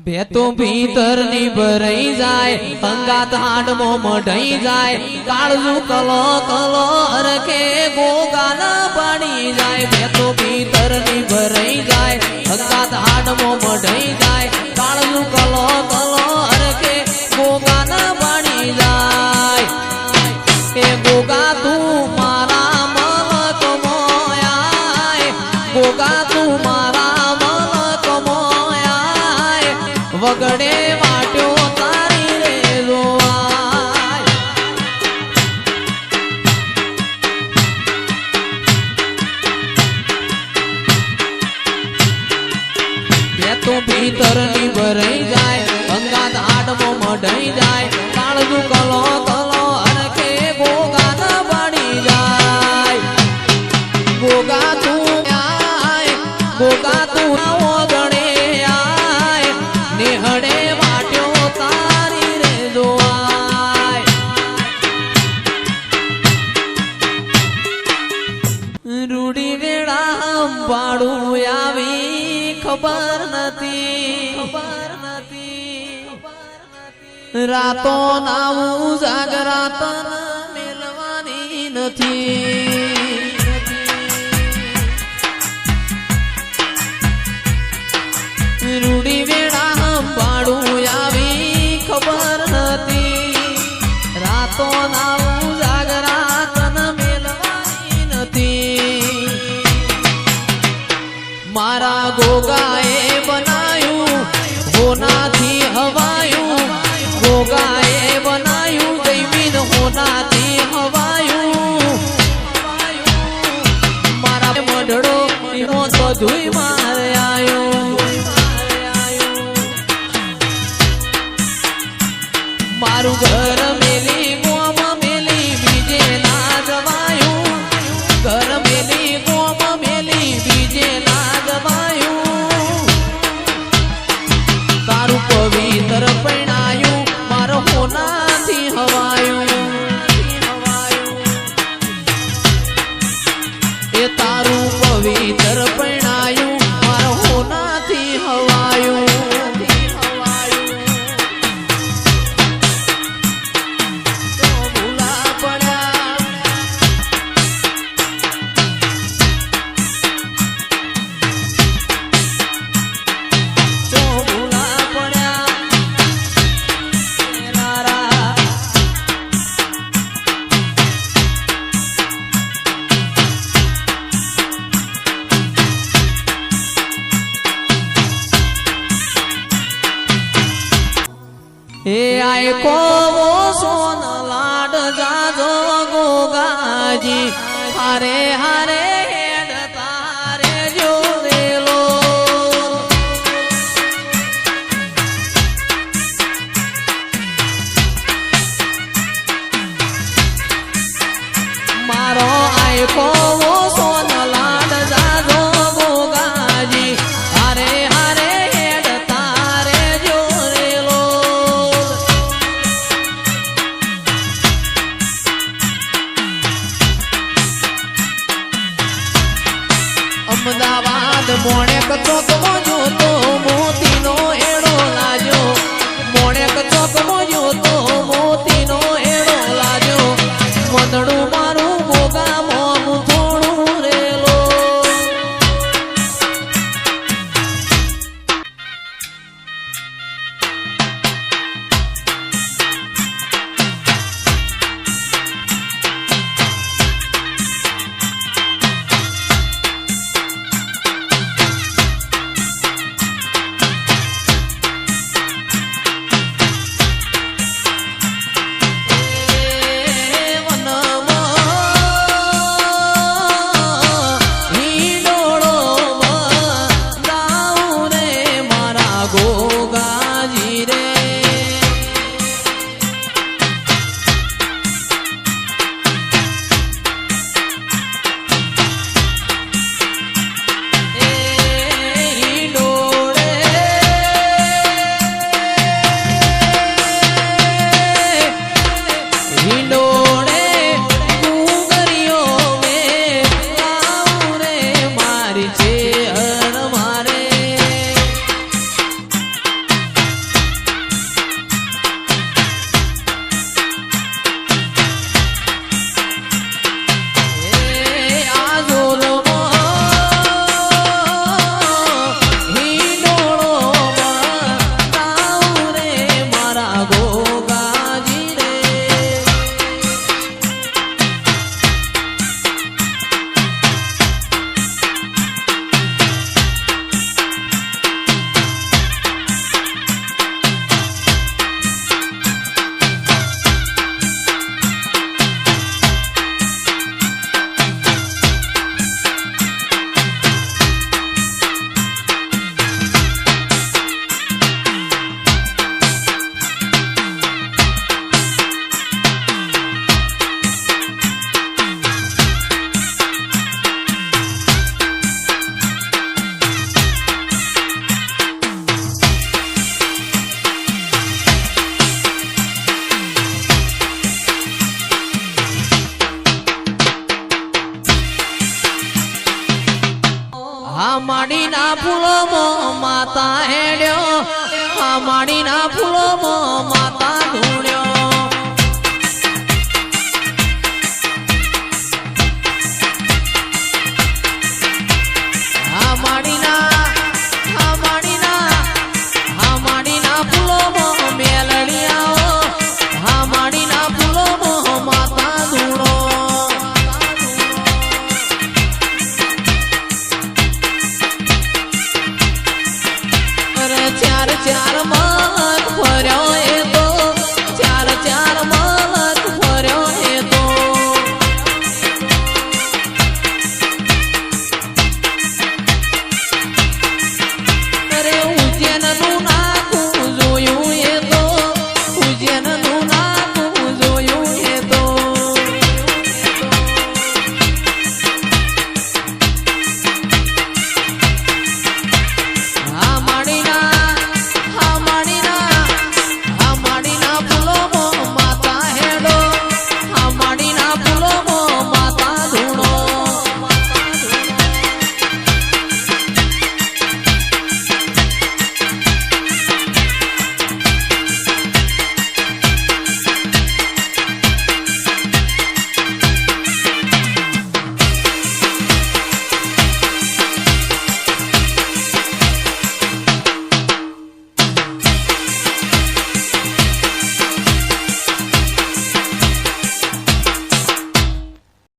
भेतो भीतर नी भराई जाए अंगात हाड मो मढाई जाए काळजू कलो कलो हरके गोगान पाणी जाए भेतो भीतर नी भराई जाए अंगात हाड मो मढाई जाए काळजू कलो कलो हरके गोगान पाणी जाए ए गोगा तू मारा मन कमोयाय गोगा तू मारा वगड़े वाट्यो तारी रे लोआय ये तो भीतर नी भराई जाए अंगात आडमो मढाई जाए काळजू कलो कलो हरके गोगान पाणी जाए गोगा तू आय गोगा तू ओगणे नेहडे वाट्यो तारी रे जोआय रूडी वेळा पाडू यावी खबर नथी रातो नावू जागरात मेलवानी नथी रूडी वेळा पाडू यावी खबर नथी रातो नावू जागरात मेलवानी नथी मारा गोगाए बनायू होनाथी हवायू गोगाए बनायू जैमीन होनाथी हवायू मारा मढड़ो इनो बधुई मार आयो मारू घर मेली गोम मेली बीजे ना जवायू घर मेली गोम मेली बीजे ना जवायू तारू पवित्र पैणायू मार होनाथी हवायू ए तारू पवित्र पैणायू मार होनाथी हवायू हे आयको वो सोन लाड जाजो गोगाजी हारे हारे हेड तारे जो रेलो मारो आयको वो सोन लाड जाजो गोगाजी हारे हारे हेड तारे जो रेलो अमदावाद मोणेक चौक मोजो तो मोती नो एड़ो लाजो मोणेक चौक मोजो तो मोती नो एड़ो लाजो मंदड़ू मारू गोगा मोमू थोड़ू रेलो માતા હેડ્યો આ માડીના ફૂલોમાં માતા ઢૂંઢ્યો આ માડીના ફૂલોમાં મેલડી આવો આ માડીના ફૂલોમાં માતા ઢૂંઢો ચાર ચાર મન ફર્યો